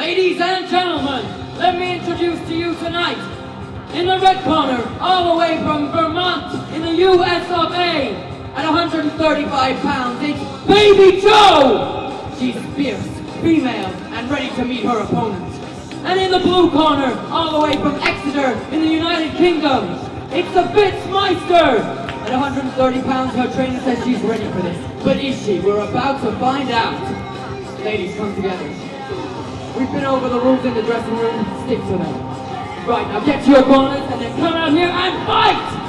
Ladies and gentlemen, let me introduce to you tonight, in the red corner, all the way from Vermont, in the US of A, at 135 pounds, it's Baby Joe! She's fierce, female, and ready to meet her opponent. And in the blue corner, all the way from Exeter, in the United Kingdom, it's the Fitzmeister! At 130 pounds, her trainer says she's ready for this. But is she? We're about to find out. Ladies, come together. We've been over the rules in the dressing room. Stick to them. Right, now get to your corners and then come out here and fight!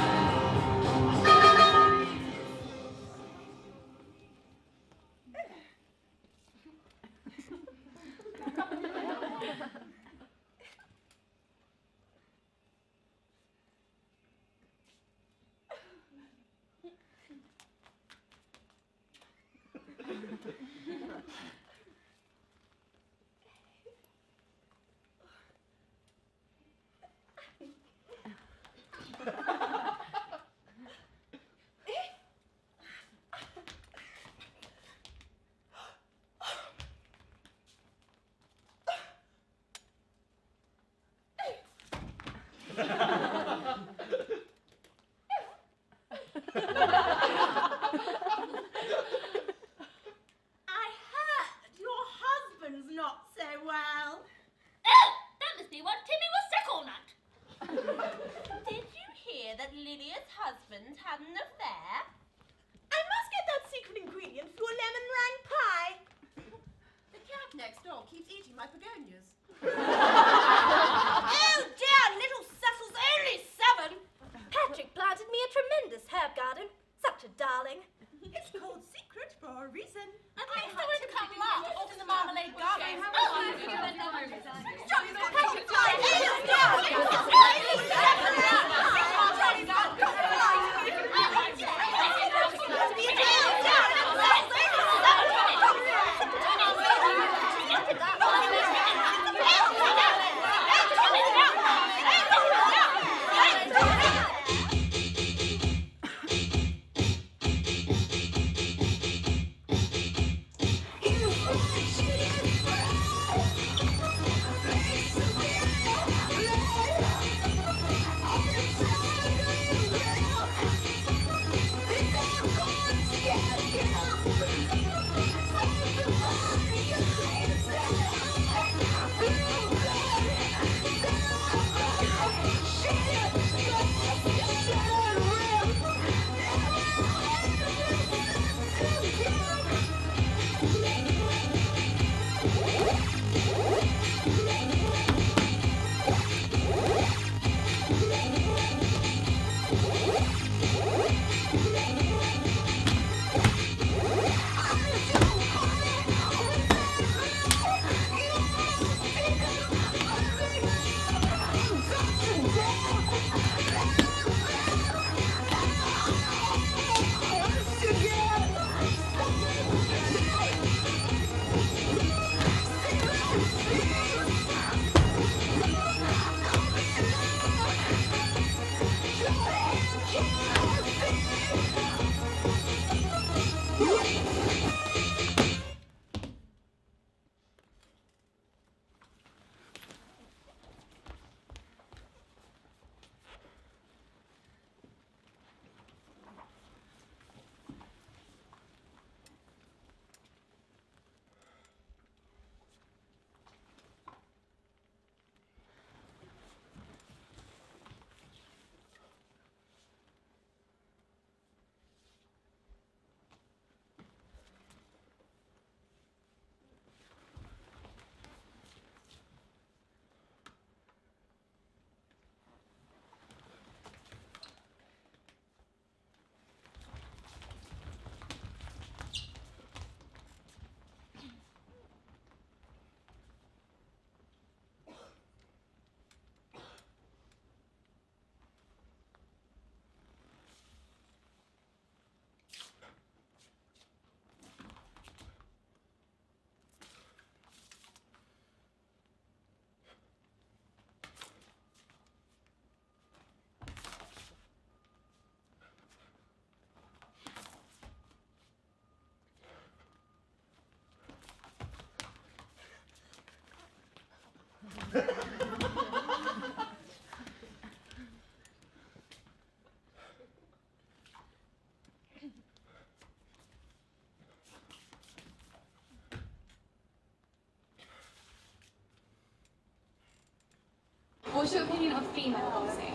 What's your opinion of female boxing?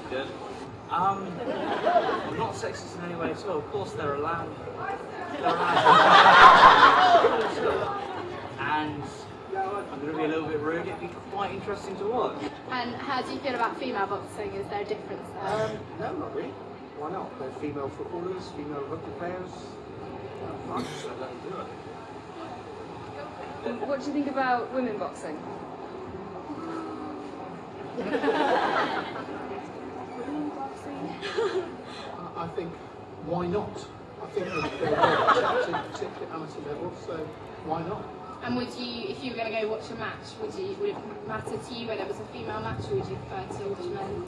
Good. I'm not sexist in any way at all. Of course, they're allowed. And I'm going to be a little bit rude. It'd be quite interesting to watch. And how do you feel about female boxing? Is there a difference there? No, not really. Why not? They're female footballers, female rugby players. Fine, so let them do it. What do you think about women boxing? I think, why not? I think they're attractive, particularly at amateur level, so why not? And would you, if you were going to go watch a match, would it matter to you when it was a female match, or would you prefer to watch men?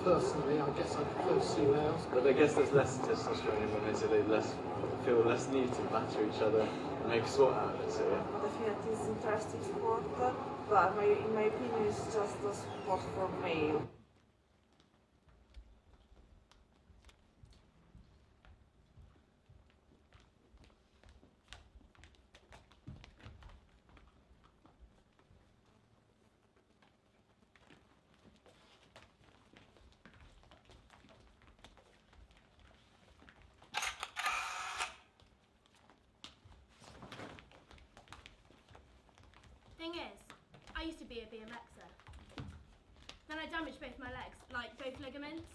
Personally, I guess I prefer to see males. But I guess there's less testosterone in women, so they feel less need to batter each other and make a sport out of it. So yeah. Definitely it's interesting sport, but in my opinion it's just a sport for male. Thing is, I used to be a BMXer. Then I damaged both my legs, like both ligaments.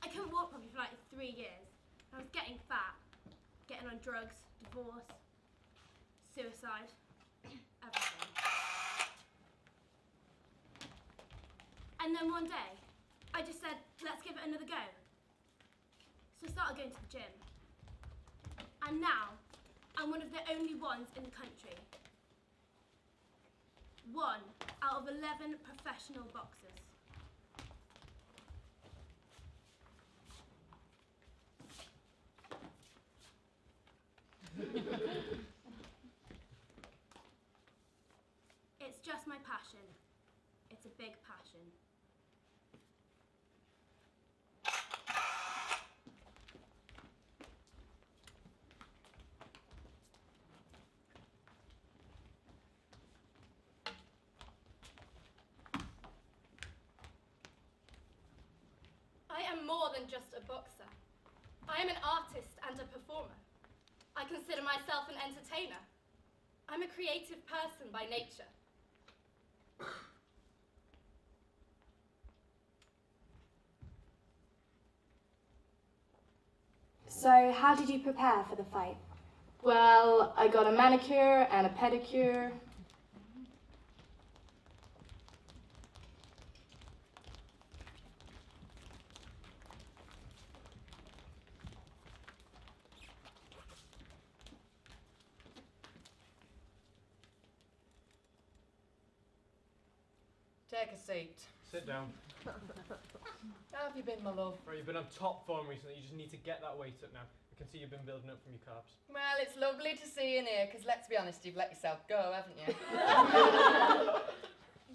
I couldn't walk properly for like 3 years. I was getting fat, getting on drugs, divorce, suicide, everything. And then one day, I just said, let's give it another go. So I started going to the gym. And now, I'm one of the only ones in the country. 1 out of 11 professional boxers. It's just my passion. It's a big passion. I am more than just a boxer. I am an artist and a performer. I consider myself an entertainer. I'm a creative person by nature. So, how did you prepare for the fight? Well, I got a manicure and a pedicure. Take a seat. Sit down. How have you been, my love? Right, you've been on top form recently. You just need to get that weight up now. I can see you've been building up from your carbs. Well, it's lovely to see you in here, because let's be honest, you've let yourself go, haven't you?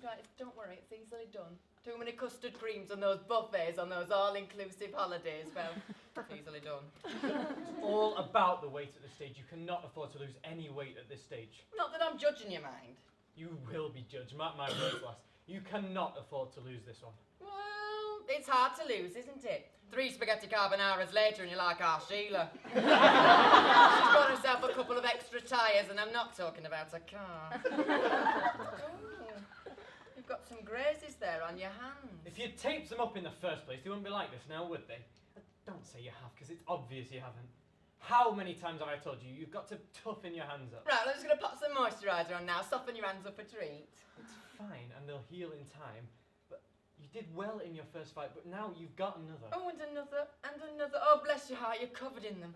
Right, don't worry, it's easily done. Too many custard creams on those buffets on those all-inclusive holidays. Well, it's easily done. It's all about the weight at this stage. You cannot afford to lose any weight at this stage. Not that I'm judging you, mind. You will be judged. Mark my words, lass. You cannot afford to lose this one. Well, it's hard to lose, isn't it? 3 spaghetti carbonaras later and you're like, Sheila. She's got herself a couple of extra tyres, and I'm not talking about a car. Oh, you've got some grazes there on your hands. If you'd taped them up in the first place, they wouldn't be like this now, would they? Don't say you have, because it's obvious you haven't. How many times have I told you, you've got to toughen your hands up? Right, I'm just going to pop some moisturiser on now, soften your hands up a treat. It's fine, and they'll heal in time, but you did well in your first fight, but now you've got another. Oh, and another, and another. Oh, bless your heart, you're covered in them.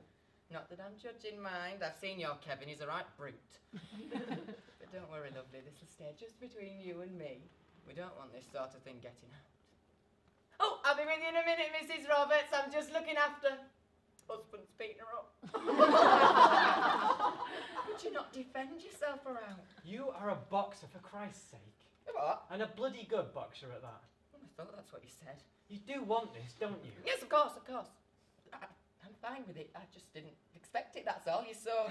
Not that I'm judging, mind. I've seen your Kevin, he's a right brute. But don't worry, lovely, this will stay just between you and me. We don't want this sort of thing getting out. Oh, I'll be with you in a minute, Mrs. Roberts. I'm just looking after husband's beating her up. Would you not defend yourself around? You are a boxer, for Christ's sake. What? And a bloody good boxer at that. I thought that's what you said. You do want this, don't you? Yes, of course, of course. I'm fine with it. I just didn't expect it, that's all. You're so...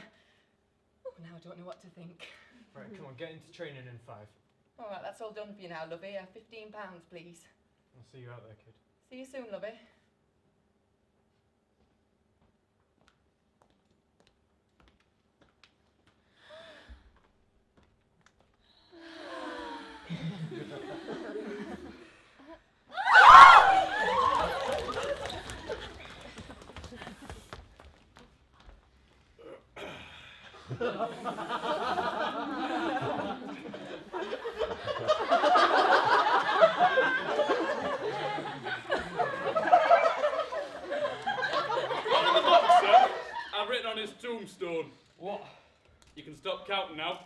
Oh, now I don't know what to think. Right, come on, get into training in 5. All right, that's all done for you now, lovey. £15, please. I'll see you out there, kid. See you soon, lovey. I've written on his tombstone. What? You can stop counting now.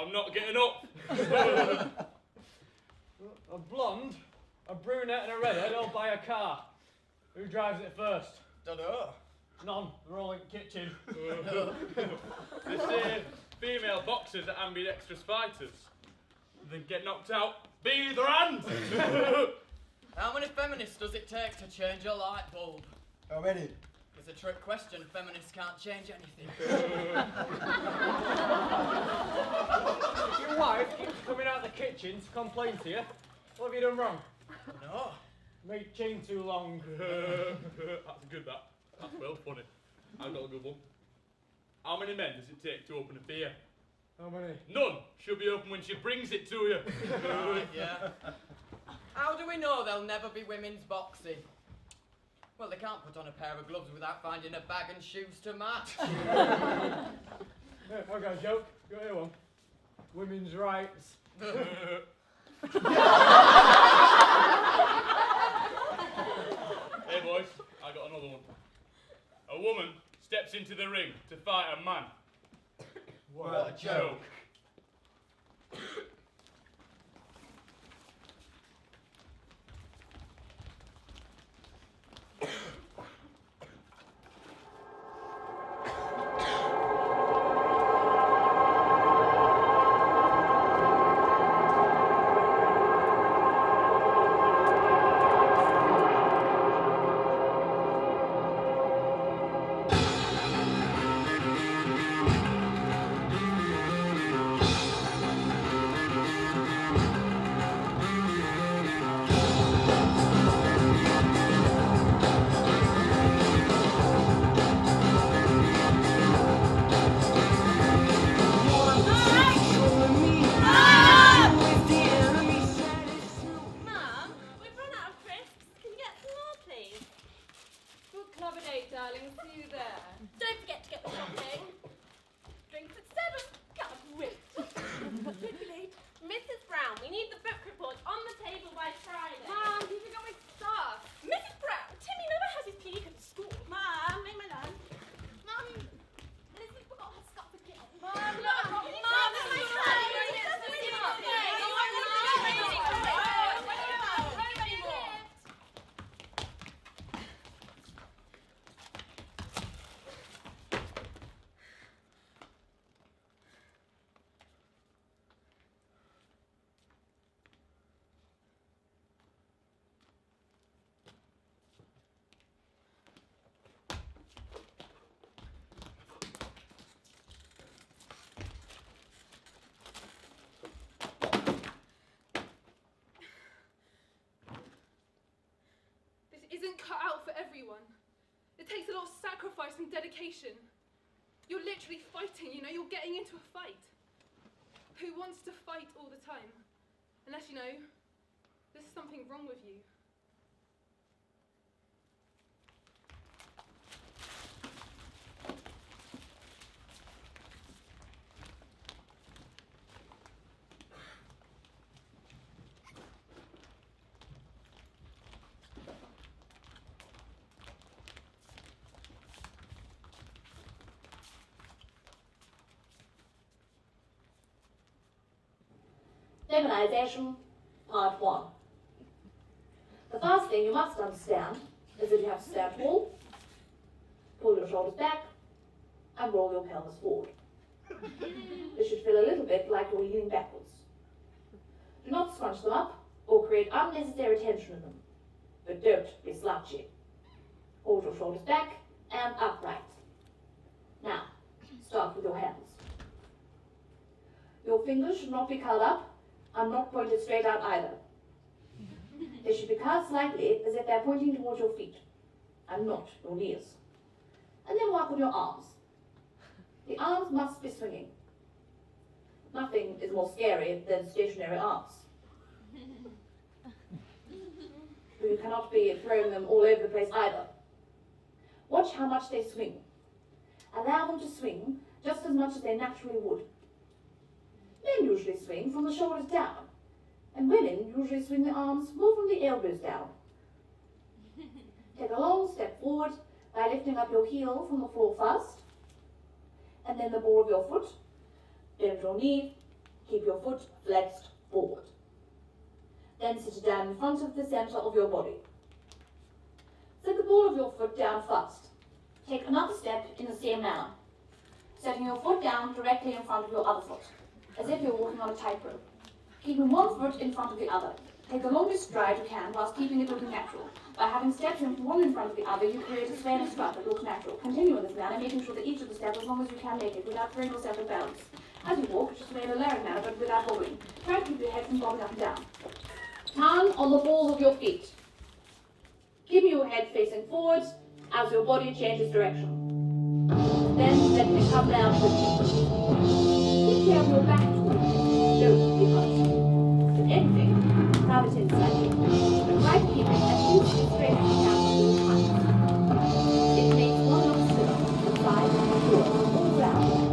I'm not getting up. A blonde, a brunette and a redhead all buy a car. Who drives it first? Dunno. None. They're all in the kitchen. They say female boxers are ambidextrous fighters. They get knocked out. Be either hand. How many feminists does it take to change a light bulb? How many? It's a trick question. Feminists can't change anything. If your wife keeps coming out of the kitchen to complain to you, what have you done wrong? No. Made chain too long. That's good, that. That's well funny. I've got a good one. How many men does it take to open a beer? How many? None. She'll be open when she brings it to you. Right, yeah. How do we know there'll never be women's boxing? Well, they can't put on a pair of gloves without finding a bag and shoes to match. Yeah, I got a joke. Got here one. Women's rights. Hey boys, I got another one. A woman steps into the ring to fight a man. What a joke. Isn't cut out for everyone. It takes a lot of sacrifice and dedication. You're literally fighting, you know, you're getting into a fight. Who wants to fight all the time? Unless, you know, there's something wrong with you. Feminization, part 1. The first thing you must understand is that you have to stand tall, pull your shoulders back, and roll your pelvis forward. This should feel a little bit like you're leaning backwards. Do not scrunch them up or create unnecessary tension in them. But don't be slouchy. Hold your shoulders back and upright. Now, start with your hands. Your fingers should not be curled up and not pointed straight out either. They should be curled slightly as if they're pointing towards your feet and not your knees. And then work on your arms. The arms must be swinging. Nothing is more scary than stationary arms. You cannot be throwing them all over the place either. Watch how much they swing. Allow them to swing just as much as they naturally would. Men usually swing from the shoulders down, and women usually swing the arms more from the elbows down. Take a long step forward by lifting up your heel from the floor first, and then the ball of your foot. Bend your knee, keep your foot flexed forward. Then sit it down in front of the center of your body. Set the ball of your foot down first. Take another step in the same manner, setting your foot down directly in front of your other foot, as if you're walking on a tightrope. Keeping one foot in front of the other. Take the longest stride you can whilst keeping it looking natural. By having steps one in front of the other, you create a sway and a strut that looks natural. Continue in this manner, making sure that each of the steps, as long as you can make it, without throwing yourself in balance. As you walk, just sway in a layering manner, but without wobbling. Try to keep your head from bobbing up and down. Turn on the balls of your feet. Keep your head facing forwards as your body changes direction. Then let me come down quickly. Keep care of your back too. Don't be hurt. If anything, crowd it in slightly. But try to keep it as loose and straight as you can at all times. It makes one look slimmer, inside and forward, all round.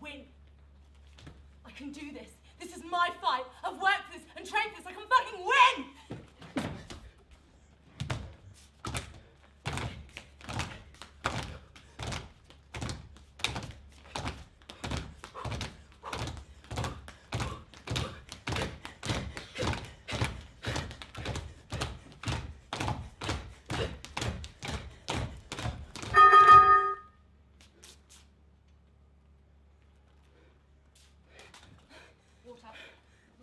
Win. I can do this. This is my fight. I've worked for this and trained for this. I can fucking win! Water.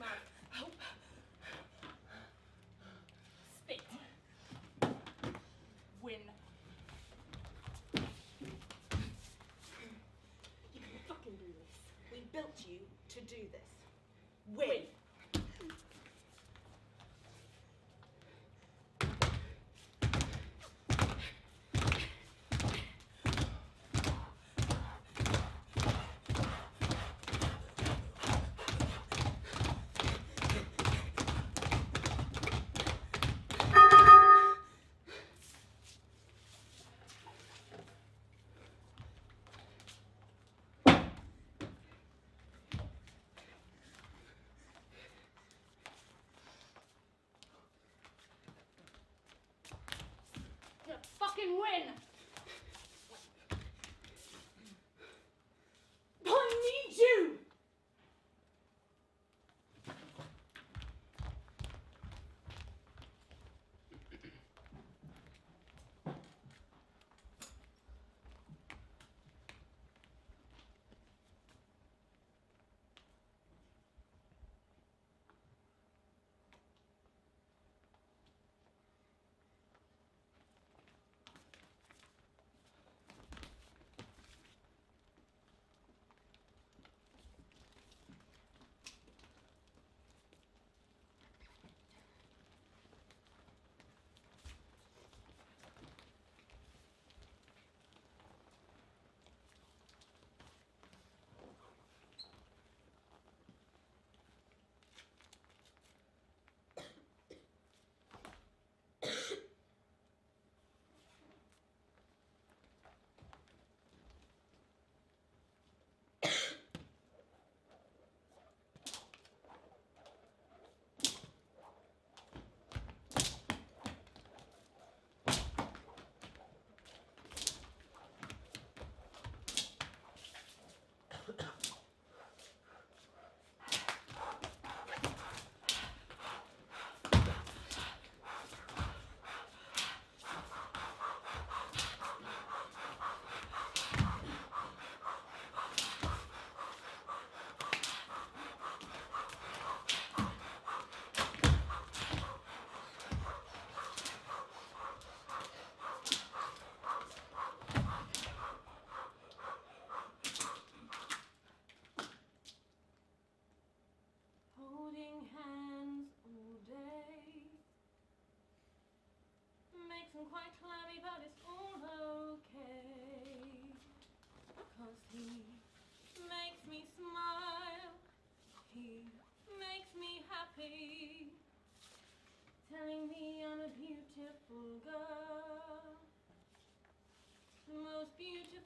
Mouth. Help. Spit. Win. You can fucking do this. We built you to do this. Win. Fucking win! I need you!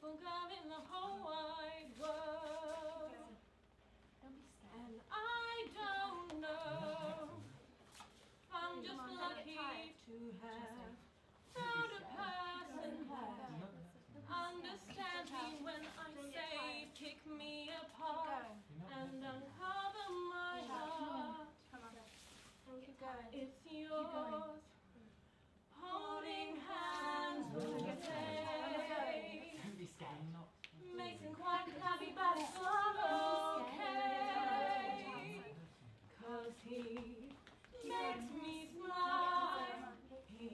beautiful girl in the whole wide world. And I don't know, I'm just lucky to have found a person who understands me when I say pick me apart and uncover my heart. It's yours. Holding hands will say makes him quite happy, but it's all okay. 'Cause he makes me smile, he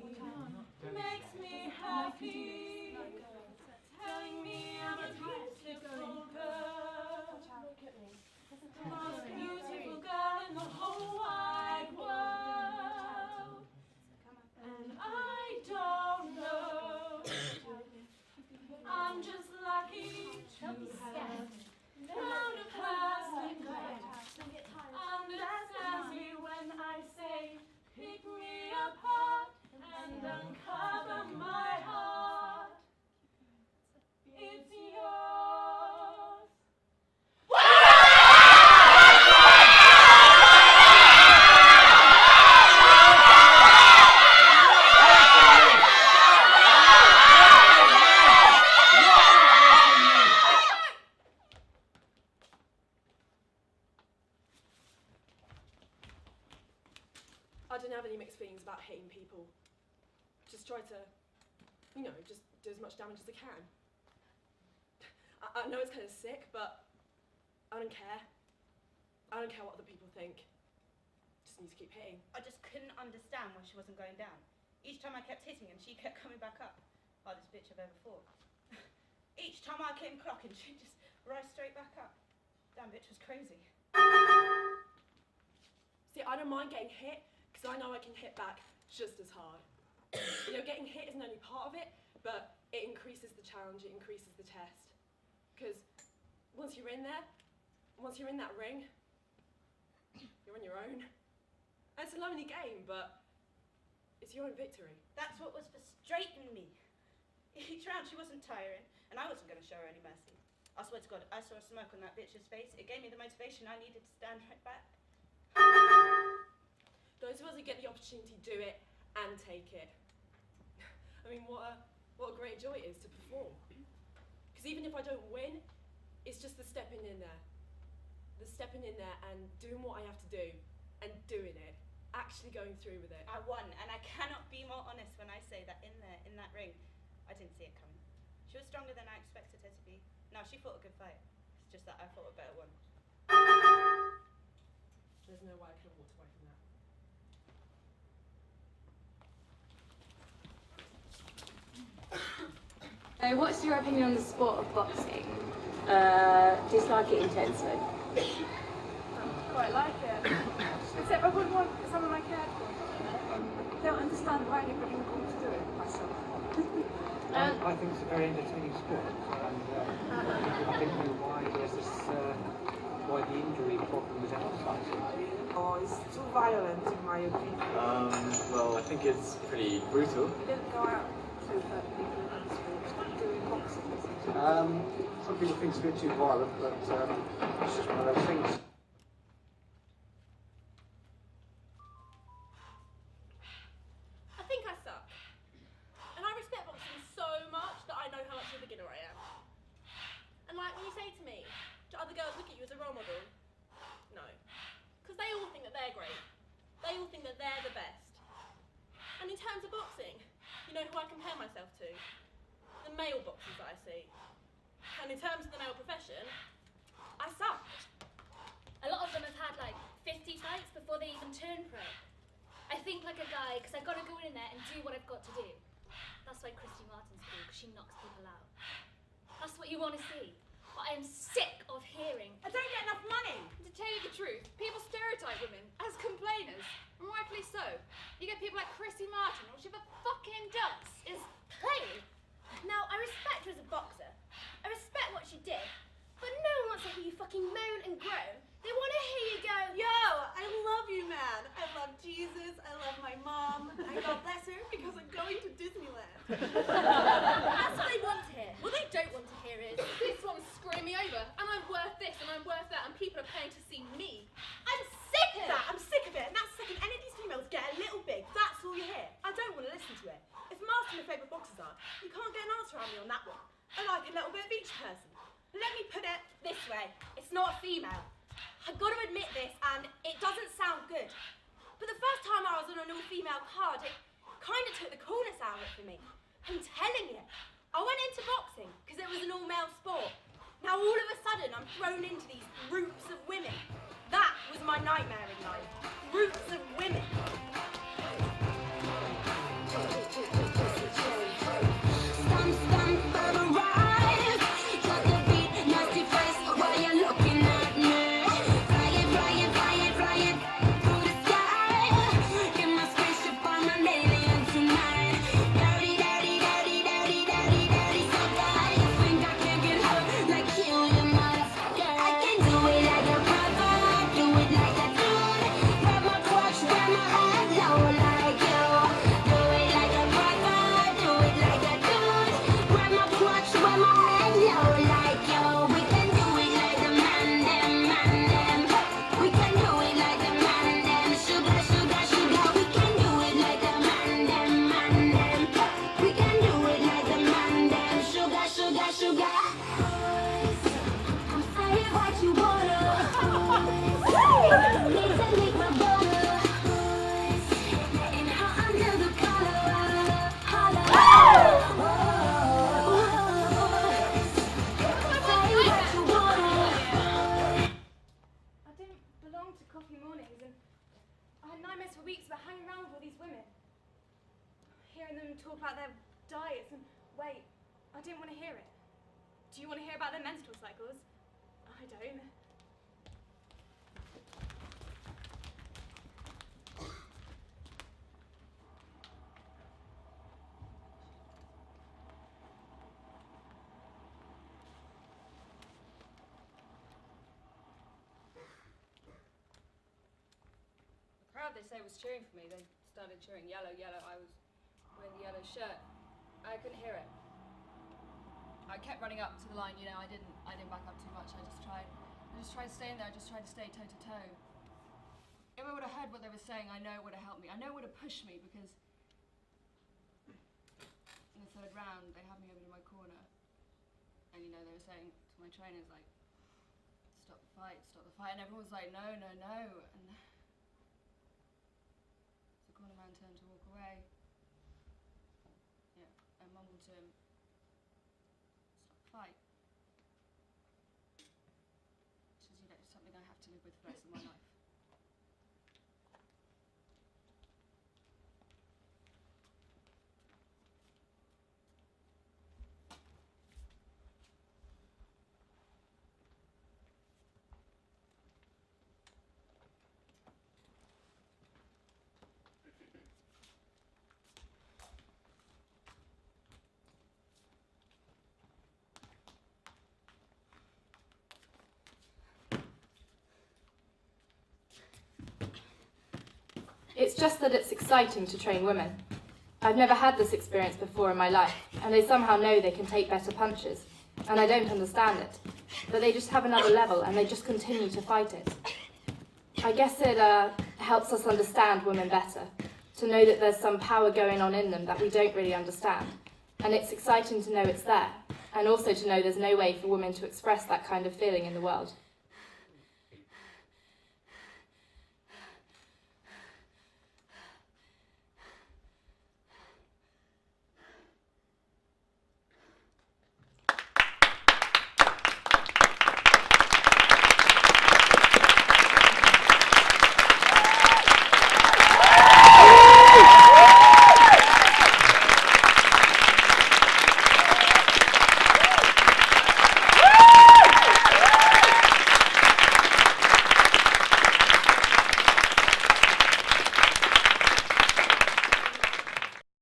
makes me happy, telling me I'm a beautiful girl, the most beautiful girl in the whole wide world. And I don't know, I'm just lucky to have found a person who understands me when I say pick me apart and uncover my heart. It's yours. I don't have any mixed feelings about hitting people. Just try to, just do as much damage as I can. I know it's kind of sick, but I don't care. I don't care what other people think. Just need to keep hitting. I just couldn't understand why she wasn't going down. Each time I kept hitting and she kept coming back up. Hardest bitch I've ever fought. Each time I came clocking, she'd just rise straight back up. Damn bitch was crazy. See, I don't mind getting hit, because I know I can hit back just as hard. Getting hit isn't only part of it, but it increases the challenge, it increases the test. Because once you're in there, once you're in that ring, you're on your own. And it's a lonely game, but it's your own victory. That's what was frustrating me. Each round she wasn't tiring, and I wasn't going to show her any mercy. I swear to God, I saw a smirk on that bitch's face. It gave me the motivation I needed to stand right back. Those of us who get the opportunity do it and take it. I mean, what a great joy it is to perform. Because even if I don't win, it's just the stepping in there. The stepping in there and doing what I have to do and doing it. Actually going through with it. I won, and I cannot be more honest when I say that in that ring, I didn't see it coming. She was stronger than I expected her to be. Now, she fought a good fight. It's just that I fought a better one. There's no way I could have walked away from that. What's your opinion on the sport of boxing? Dislike it intensely. Quite like it. Except I wouldn't want someone I cared for. I don't understand why anybody would want to do it myself. I think it's a very entertaining sport, and I think why there's this why the injury problem is emphasised. Oh, it's too violent in my opinion. Well, I think it's pretty brutal. You didn't go out to hurt people in the sports, but doing boxing is Some people think it's a bit too violent, but it's just one of those things. I think I suck. And I respect boxing so much that I know how much of a beginner I am. And like when you say to me, do other girls look at you as a role model? No. Because they all think that they're great. They all think that they're the best. And in terms of boxing, you know who I compare myself to? The male boxers that I see. And in terms of the male profession, I suck. A lot of them have had like 50 fights before they even turn pro. I think like a guy, because I've got to go in there and do what I've got to do. That's why Christy Martin's cool, because she knocks people out. That's what you want to see. But I am sick of hearing, I don't get enough money. To tell you the truth, people stereotype women as complainers, and rightfully so. You get people like Christy Martin, all she ever fucking does is Play. Now, I respect her as a boxer. I respect what she did. But no one wants to hear you fucking moan and groan. They want to hear you go, Yo, I love you, man. I love Jesus. I love my mom. And God bless her because I'm going to Disneyland. That's what they want to hear. What they don't want to hear around me on that one. I like a little bit of each person. Let me put it this way. It's not a female. I've got to admit this, and it doesn't sound good. But the first time I was on an all-female card, it kind of took the coolness out of it for me. I'm telling you. I went into boxing because it was an all-male sport. Now all of a sudden I'm thrown into these groups of women. That was my nightmare in life. Groups of women. Talk about their diets and wait, I didn't want to hear it. Do you want to hear about their menstrual cycles? I don't. The crowd, they say, was cheering for me. They started cheering yellow, yellow. I was wearing the yellow shirt. I couldn't hear it. I kept running up to the line, you know, I didn't back up too much. I just tried to stay in there. I just tried to stay toe to toe. If I would have heard what they were saying, I know it would have helped me. I know it would have pushed me, because in the third round they had me over to my corner, and you know, they were saying to my trainers, like, stop the fight, and everyone was like, no, no, no, and the corner man turned to walk away. Yeah, I mumbled to him, stop the fight. Which is, you know, something I have to live with for the rest of my life. It's just that it's exciting to train women. I've never had this experience before in my life, and they somehow know they can take better punches, and I don't understand it. But they just have another level, and they just continue to fight it. I guess it helps us understand women better, to know that there's some power going on in them that we don't really understand. And it's exciting to know it's there, and also to know there's no way for women to express that kind of feeling in the world.